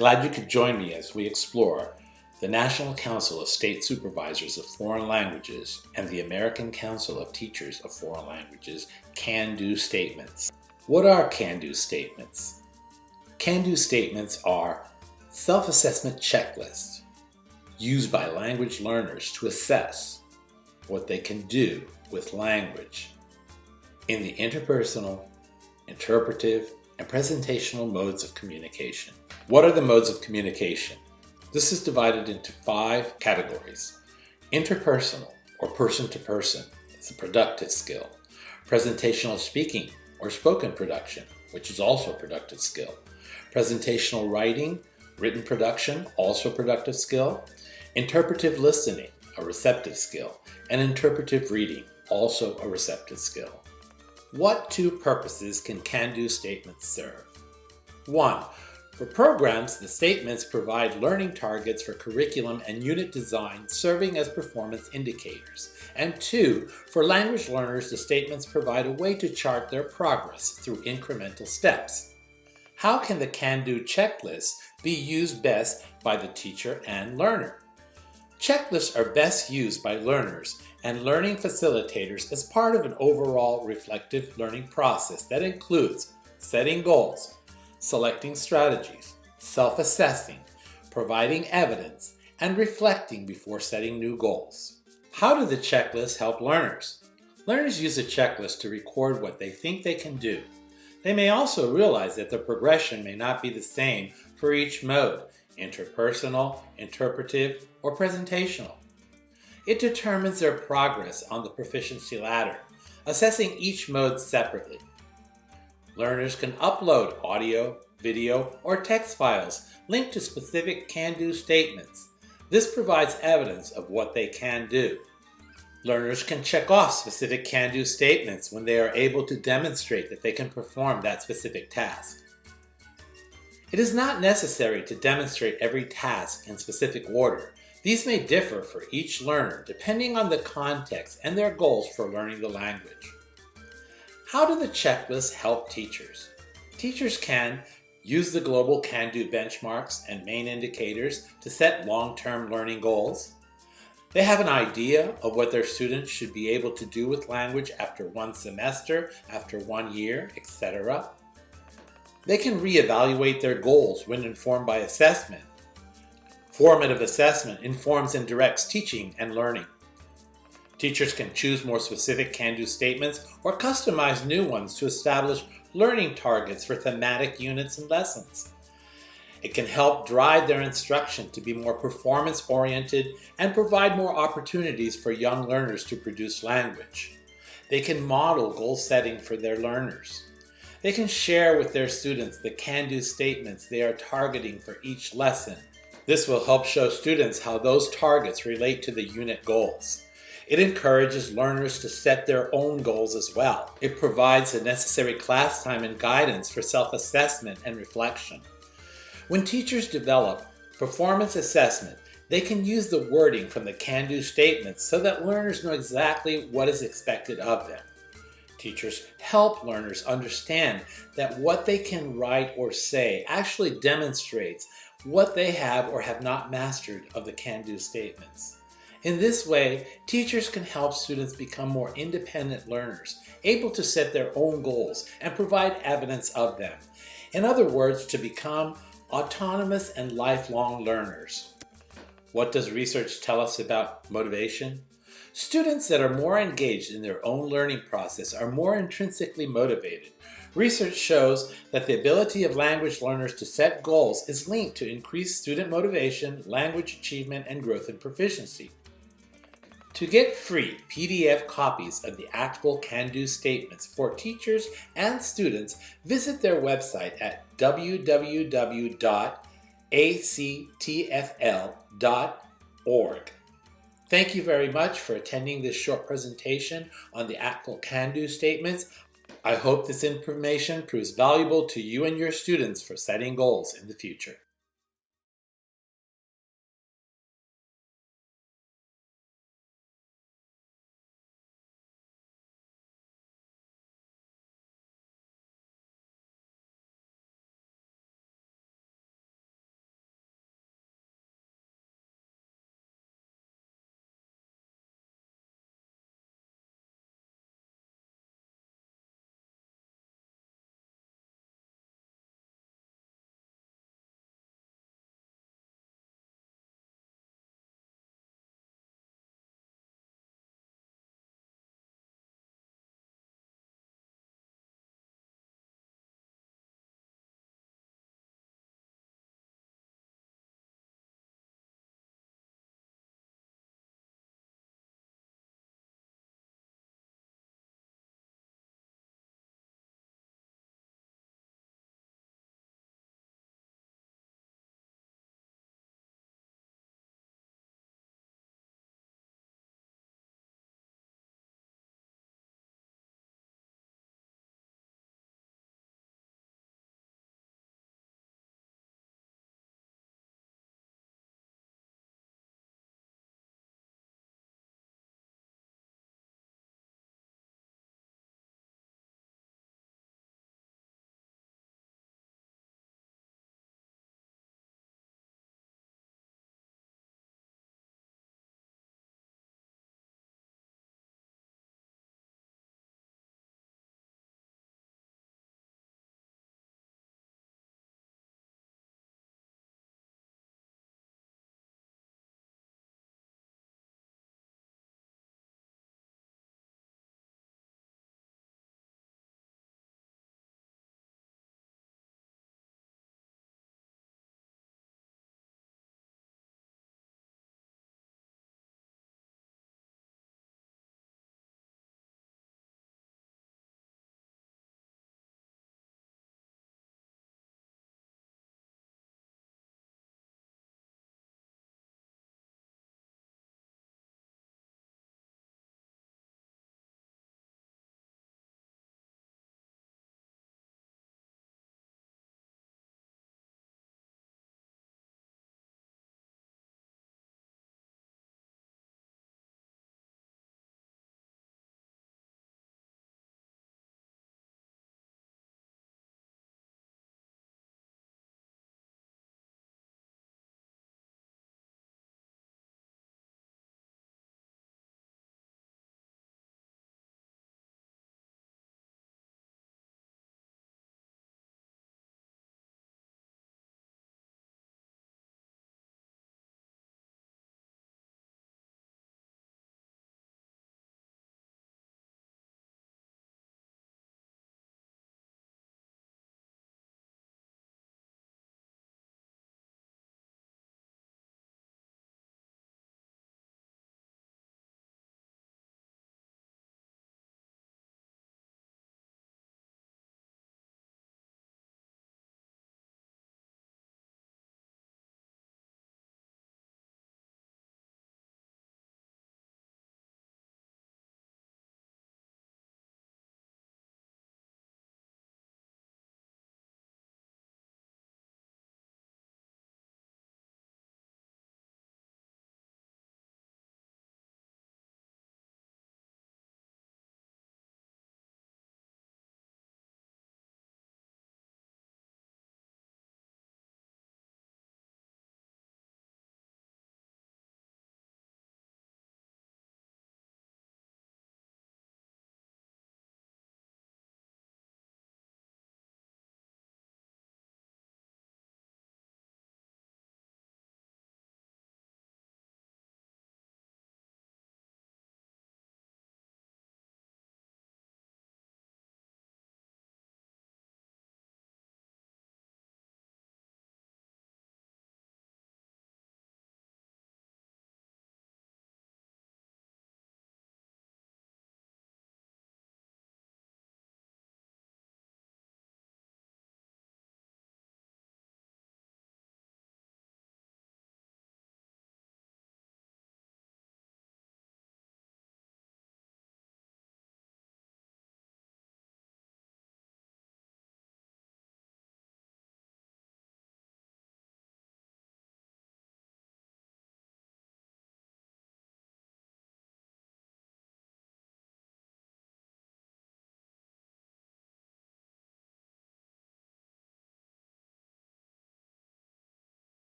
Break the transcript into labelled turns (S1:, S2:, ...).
S1: Glad you could join me as we explore the National Council of State Supervisors of Foreign Languages and the American Council of Teachers of Foreign Languages can-do statements. What are can-do statements? Can-do statements are self-assessment checklists used by language learners to assess what they can do with language in the interpersonal, interpretive, and presentational modes of communication. What are the modes of communication? This is divided into 5 categories. Interpersonal, or person-to-person, is a productive skill. Presentational speaking, or spoken production, which is also a productive skill. Presentational writing, written production, also a productive skill. Interpretive listening, a receptive skill. And interpretive reading, also a receptive skill. What 2 purposes can can-do statements serve? 1. For programs, the statements provide learning targets for curriculum and unit design serving as performance indicators. And 2. For language learners, the statements provide a way to chart their progress through incremental steps. How can the can-do checklist be used best by the teacher and learner? Checklists are best used by learners and learning facilitators as part of an overall reflective learning process that includes setting goals, selecting strategies, self-assessing, providing evidence, and reflecting before setting new goals. How do the checklists help learners? Learners use a checklist to record what they think they can do. They may also realize that the progression may not be the same for each mode, interpersonal, interpretive, or presentational. It determines their progress on the proficiency ladder, assessing each mode separately. Learners can upload audio, video, or text files linked to specific can-do statements. This provides evidence of what they can do. Learners can check off specific can-do statements when they are able to demonstrate that they can perform that specific task. It is not necessary to demonstrate every task in specific order. These may differ for each learner depending on the context and their goals for learning the language. How do the checklists help teachers? Teachers can use the global can-do benchmarks and main indicators to set long-term learning goals. They have an idea of what their students should be able to do with language after 1 semester, after 1 year, etc. They can reevaluate their goals when informed by assessment. Formative assessment informs and directs teaching and learning. Teachers can choose more specific can-do statements or customize new ones to establish learning targets for thematic units and lessons. It can help drive their instruction to be more performance-oriented and provide more opportunities for young learners to produce language. They can model goal setting for their learners. They can share with their students the can-do statements they are targeting for each lesson. This will help show students how those targets relate to the unit goals. It encourages learners to set their own goals as well. It provides the necessary class time and guidance for self-assessment and reflection. When teachers develop performance assessment, they can use the wording from the can-do statements so that learners know exactly what is expected of them. Teachers help learners understand that what they can write or say actually demonstrates what they have or have not mastered of the can-do statements. In this way, teachers can help students become more independent learners, able to set their own goals and provide evidence of them. In other words, to become autonomous and lifelong learners. What does research tell us about motivation? Students that are more engaged in their own learning process are more intrinsically motivated. Research shows that the ability of language learners to set goals is linked to increased student motivation, language achievement, and growth in proficiency. To get free PDF copies of the ACTFL can-do statements for teachers and students, visit their website at www.actfl.org. Thank you very much for attending this short presentation on the ACTFL can-do statements. I hope this information proves valuable to you and your students for setting goals in the future.